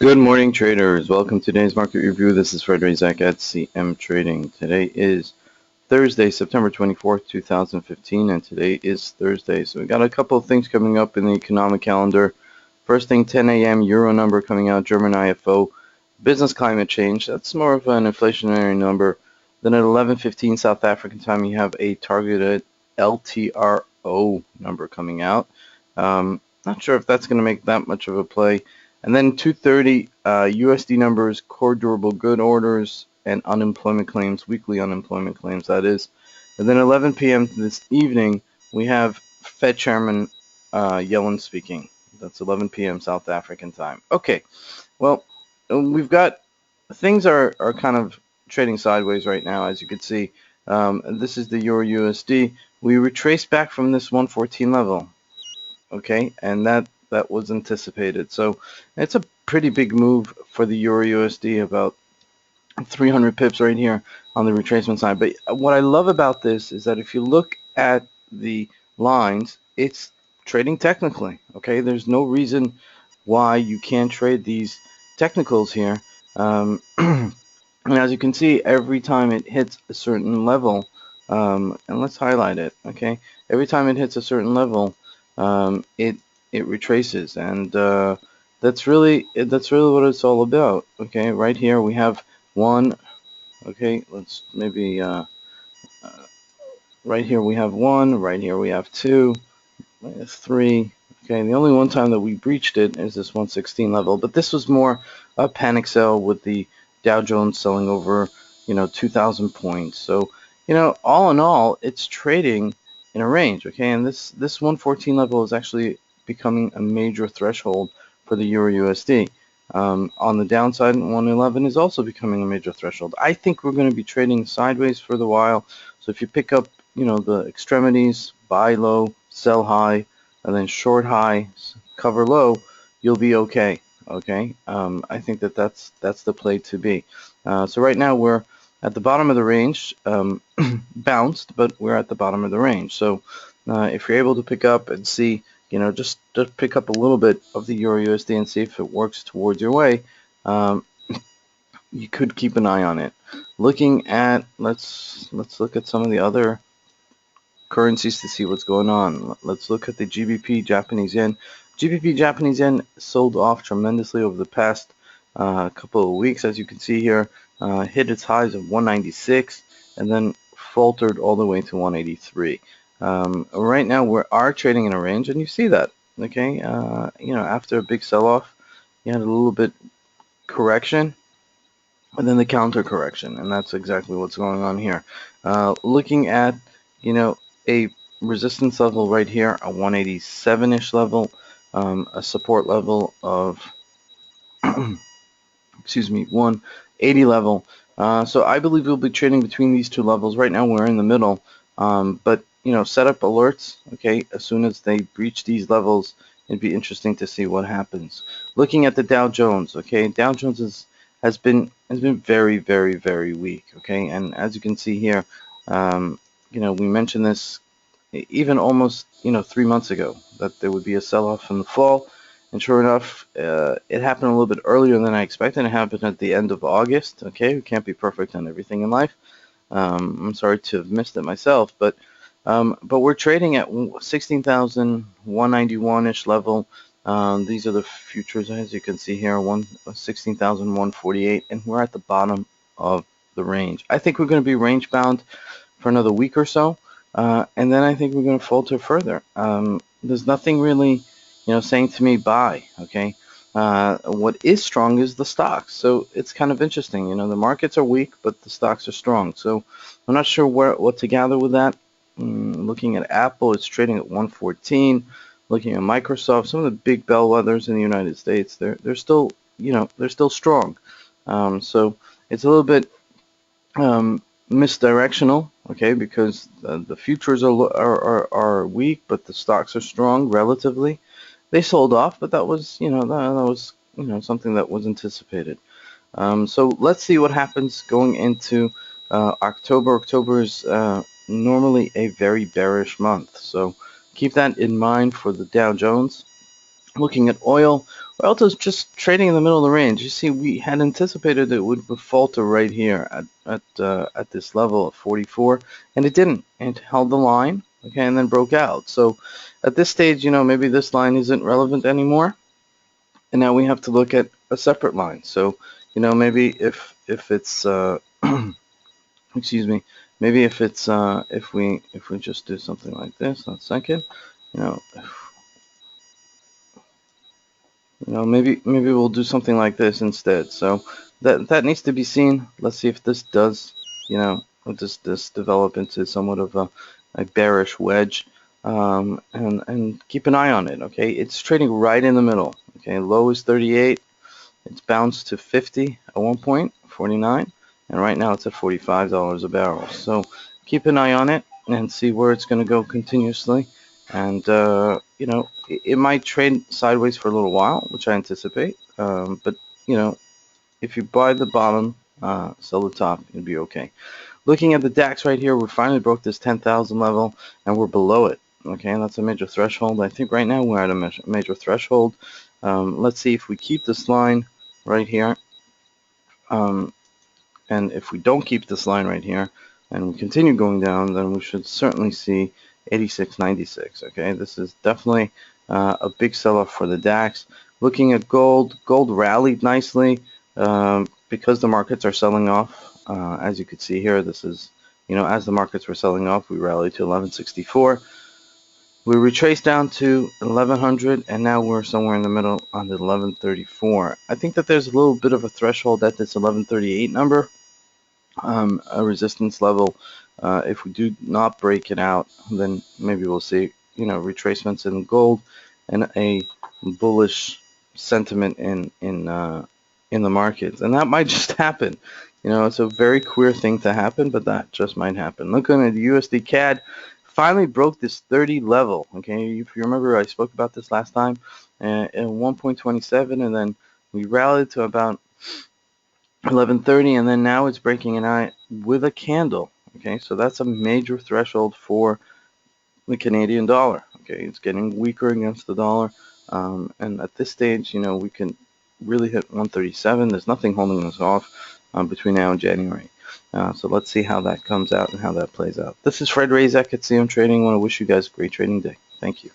Good morning, traders. Welcome to today's market review. This is Razak at CMTrading. Today is Thursday, September 24th, 2015, and today is Thursday. So we got a couple of things coming up in the economic calendar. First thing, 10 a.m. Euro number coming out, German IFO, business climate change. That's more of an inflationary number. Then at 11:15 South African time, you have a targeted LTRO number coming out. Not sure if that's going to make that much of a play. And then 2:30 USD numbers, core durable good orders, and unemployment claims, weekly unemployment claims, that is. And then 11 p.m. this evening, we have Fed Chairman Yellen speaking. That's 11 p.m. South African time. Okay, well, we've got things are kind of trading sideways right now, as you can see. This is the EURUSD. We retraced back from this 114 level. Okay, and that was anticipated. So it's a pretty big move for the EURUSD, about 300 pips right here on the retracement side. But what I love about this is that if you look at the lines, it's trading technically. Okay, there's no reason why you can't trade these technicals here. And as you can see, every time it hits a certain level, and let's highlight it. Okay, every time it hits a certain level, it retraces, and that's really what it's all about. Okay, right here we have one. Okay, let's maybe right here we have one, right here we have two, three. Okay, the only one time that we breached it is this 116 level, but this was more a panic sell with the Dow Jones selling over 2,000 points. So all in all, it's trading in a range. Okay, and this 114 level is actually becoming a major threshold for the EURUSD. On the downside, 111 is also becoming a major threshold. I think we're going to be trading sideways for the while. So if you pick up the extremities, buy low, sell high, and then short high, cover low, you'll be okay. Okay, I think that's the play to be. So right now we're at the bottom of the range, bounced, but we're at the bottom of the range. So if you're able to pick up and see, just pick up a little bit of the EURUSD and see if it works towards your way, you could keep an eye on it. Looking at, let's look at some of the other currencies to see what's going on. Let's look at the GBP Japanese yen. GBP Japanese yen sold off tremendously over the past couple of weeks, as you can see here. Hit its highs of 196 and then faltered all the way to 183. Right now we are trading in a range, and you see that. Okay, after a big sell-off, you had a little bit correction, and then the counter correction, and that's exactly what's going on here. Looking at a resistance level right here, a 187-ish level, a support level of excuse me, 180 level. So I believe we'll be trading between these two levels. Right now we're in the middle, but set up alerts. Okay, as soon as they breach these levels, it'd be interesting to see what happens. Looking at the Dow Jones. Okay, Dow Jones has been very, very, very weak. Okay, and as you can see here, we mentioned this even almost 3 months ago, that there would be a sell-off in the fall, and sure enough, it happened a little bit earlier than I expected. It happened at the end of August. Okay, we can't be perfect on everything in life. I'm sorry to have missed it myself, but we're trading at 16,191-ish level. These are the futures, as you can see here, 16,148, and we're at the bottom of the range. I think we're going to be range bound for another week or so, and then I think we're going to falter further. There's nothing really saying to me buy. Okay, what is strong is the stocks, so it's kind of interesting. The markets are weak, but the stocks are strong. So I'm not sure what to gather with that. Looking at Apple, it's trading at 114. Looking at Microsoft, some of the big bellwethers in the United States, they're still they're still strong. So it's a little bit misdirectional, okay, because the futures are weak, but the stocks are strong relatively. They sold off, but that was something that was anticipated. So let's see what happens going into October. October is normally a very bearish month, so keep that in mind for the Dow Jones. Looking at oil, Peralta's just trading in the middle of the range. You see, we had anticipated it would falter right here at this level of 44, and it didn't. It held the line, okay, and then broke out. So at this stage, maybe this line isn't relevant anymore, and now we have to look at a separate line. So, maybe if it's excuse me, maybe if it's if we just do something like this, 1 second, you know, maybe we'll do something like this instead. So that needs to be seen. Let's see if this does, does this develop into somewhat of a bearish wedge, and keep an eye on it. Okay, it's trading right in the middle. Okay, low is 38. It's bounced to 50 at one point, 49, and right now it's at $45 a barrel. So keep an eye on it and see where it's going to go continuously. And, it might trade sideways for a little while, which I anticipate. But, if you buy the bottom, sell the top, it'll be okay. Looking at the DAX right here, we finally broke this 10,000 level, and we're below it. Okay, and that's a major threshold. I think right now we're at a major threshold. Let's see if we keep this line right here. And if we don't keep this line right here and we continue going down, then we should certainly see 86.96. Okay, this is definitely a big sell-off for the DAX. Looking at gold, gold rallied nicely because the markets are selling off. As you can see here, this is, as the markets were selling off, we rallied to 1164. We retraced down to 1100, and now we're somewhere in the middle on the 1134. I think that there's a little bit of a threshold at this 1138 number, a resistance level. If we do not break it out, then maybe we'll see, retracements in gold and a bullish sentiment in the markets, and that might just happen. It's a very queer thing to happen, but that just might happen. Looking at the USDCAD, finally broke this 30 level. Okay, if you remember, I spoke about this last time at 1.27, and then we rallied to about 1130, and then now it's breaking an eye with a candle. Okay, so that's a major threshold for the Canadian dollar. Okay, it's getting weaker against the dollar, and at this stage, we can really hit 137. There's nothing holding us off between now and January. So let's see how that comes out and how that plays out. This is Fred Razak at CMTrading. I want to wish you guys a great trading day. Thank you.